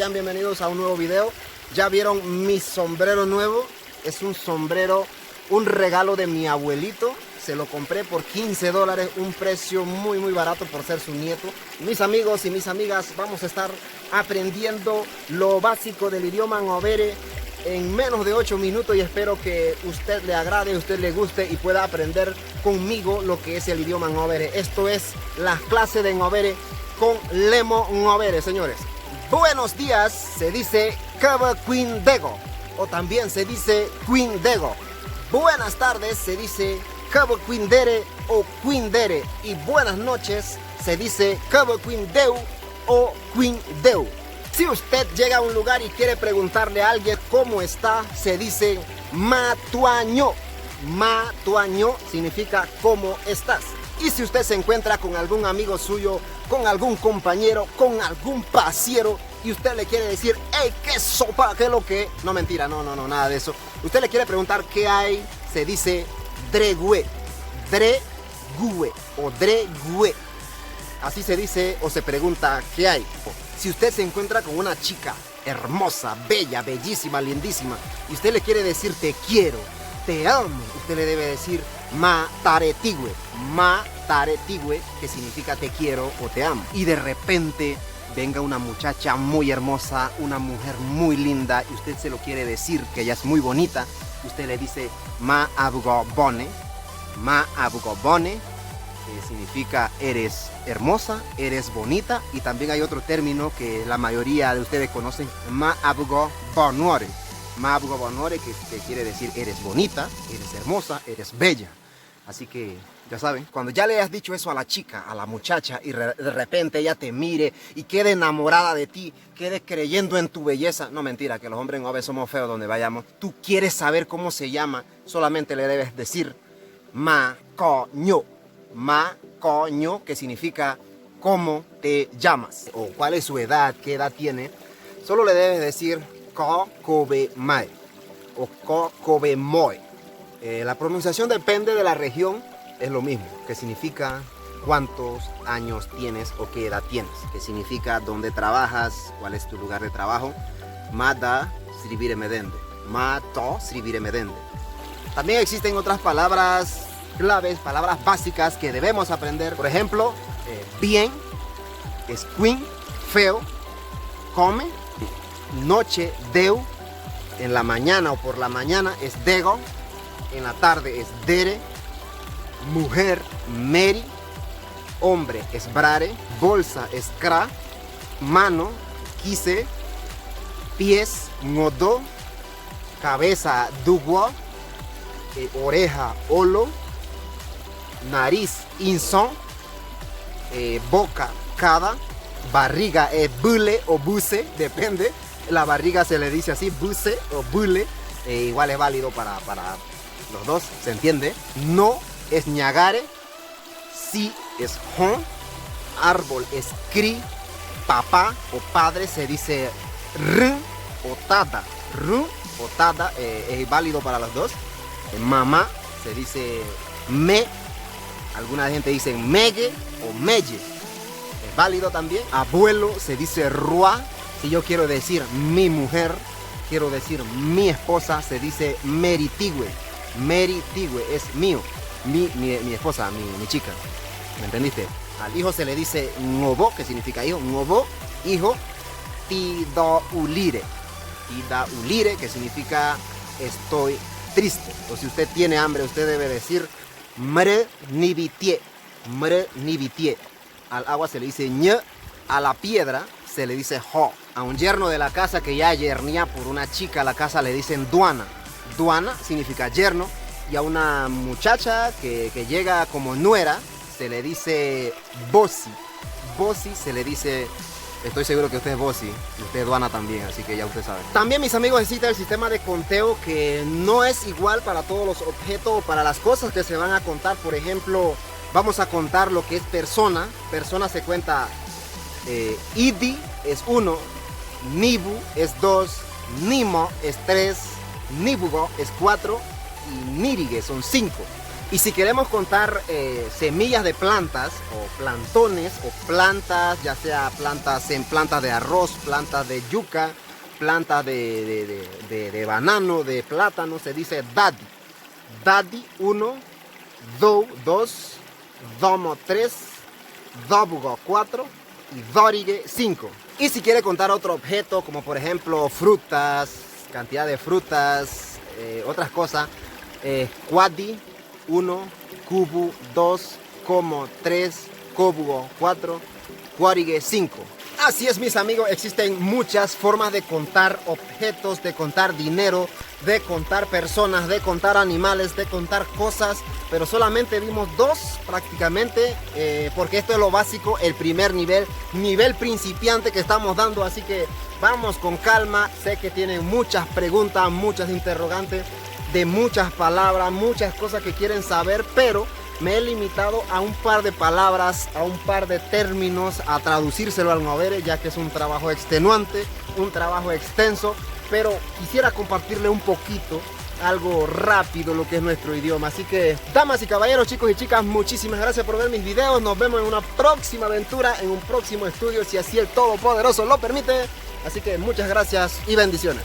sean bienvenidos a un nuevo video. Ya vieron mi sombrero nuevo. Es un sombrero, un regalo de mi abuelito. Se lo compré por $15, un precio muy barato por ser su nieto. Mis amigos y mis amigas, vamos a estar aprendiendo lo básico del idioma ngobere en menos de 8 minutos y espero que usted le agrade, usted le guste y pueda aprender conmigo lo que es el idioma ngobere. Esto es la clase de ngobere con Lemo ngobere, señores. Buenos días se dice Kaba Queen Dego o también se dice Queen Dego. Buenas tardes se dice Kaba Queen Dere o Queen Dere y buenas noches se dice Kaba Queen Deu o Queen Deu. Si usted llega a un lugar y quiere preguntarle a alguien cómo está, se dice Matuaño. Matuaño significa cómo estás. Y si usted se encuentra con algún amigo suyo, con algún compañero, con algún pasiero y usted le quiere decir, hey, qué sopa, qué lo que... No, mentira, no, nada de eso. Usted le quiere preguntar qué hay, se dice dregue, dregue o dregue. Así se dice o se pregunta qué hay. Si usted se encuentra con una chica hermosa, bella, bellísima, lindísima y usted le quiere decir te quiero, te amo, usted le debe decir ma taretigüe, que significa te quiero o te amo. Y de repente venga una muchacha muy hermosa, una mujer muy linda y usted se lo quiere decir que ella es muy bonita, usted le dice ma abugobone, que significa eres hermosa, eres bonita, y también hay otro término que la mayoría de ustedes conocen, ma abugobonore, que quiere decir eres bonita, eres hermosa, eres bella. Así que ya saben, cuando ya le has dicho eso a la chica, a la muchacha, y de repente ella te mire y quede enamorada de ti, quede creyendo en tu belleza, no, mentira, que los hombres ngobere somos feos donde vayamos, tú quieres saber cómo se llama, solamente le debes decir ma coño, que significa cómo te llamas o cuál es su edad, qué edad tiene. Solo le debes decir ko kobe mae o ko kobe moe. La pronunciación depende de la región, es lo mismo, que significa cuántos años tienes o qué edad tienes, que significa dónde trabajas, cuál es tu lugar de trabajo. Mada sribire medende, mato sribire medende. También existen otras palabras claves, palabras básicas que debemos aprender. Por ejemplo, bien es queen, feo, come, noche, deu, en la mañana o por la mañana es dego, en la tarde es dere, mujer, meri, hombre es brare, bolsa es kra, mano, quise, pies, ngodo, cabeza, dugwo, oreja, olo, nariz, inson, boca, cada, barriga es bule o buse, depende, la barriga se le dice así, buse o bule, igual es válido para los dos, ¿se entiende? No es ñagare, sí es hon, árbol es cri, papá o padre se dice r o tada, es válido para los dos. Mamá se dice me, alguna gente dice megue o melle, es válido también. Abuelo se dice rua, si yo quiero decir mi mujer, quiero decir mi esposa, se dice meritigüe, es mío, mi esposa, mi chica, ¿me entendiste? Al hijo se le dice ngobo, que significa hijo, ngobo, hijo, tidaulire, que significa estoy triste. O si usted tiene hambre, usted debe decir mre nibitie. Al agua se le dice ñ, a la piedra se le dice ho. A un yerno de la casa que ya yernía por una chica a la casa le dicen duana. Duana significa yerno. Y a una muchacha que llega como nuera se le dice bosi. Bosi se le dice... Estoy seguro que usted es bosi y usted es duana también, así que ya usted sabe. También, mis amigos, existe el sistema de conteo que no es igual para todos los objetos o para las cosas que se van a contar. Por ejemplo, vamos a contar lo que es persona. Persona se cuenta idi es 1, nibu es 2, nimo es 3, nibugo es 4 y nirige son 5. Y si queremos contar semillas de plantas o plantones o plantas, ya sea plantas de arroz, plantas de yuca, plantas de banano, de plátano, se dice daddy. Daddy 1, do 2, domo 3, dobugo 4 y dorigue 5. Y si quiere contar otro objeto, como por ejemplo frutas, cantidad de frutas, otras cosas, quadi 1, cubu 2, como 3, cobugo 4, quarigue 5. Así es, mis amigos, existen muchas formas de contar objetos, de contar dinero, de contar personas, de contar animales, de contar cosas, pero solamente vimos dos prácticamente, porque esto es lo básico, el primer nivel principiante que estamos dando, así que vamos con calma. Sé que tienen muchas preguntas, muchas interrogantes, de muchas palabras, muchas cosas que quieren saber, pero me he limitado a un par de palabras, a un par de términos, a traducírselo al Almohavere, ya que es un trabajo extenuante, un trabajo extenso, pero quisiera compartirle un poquito, algo rápido, lo que es nuestro idioma. Así que, damas y caballeros, chicos y chicas, muchísimas gracias por ver mis videos. Nos vemos en una próxima aventura, en un próximo estudio, si así el Todopoderoso lo permite. Así que muchas gracias y bendiciones.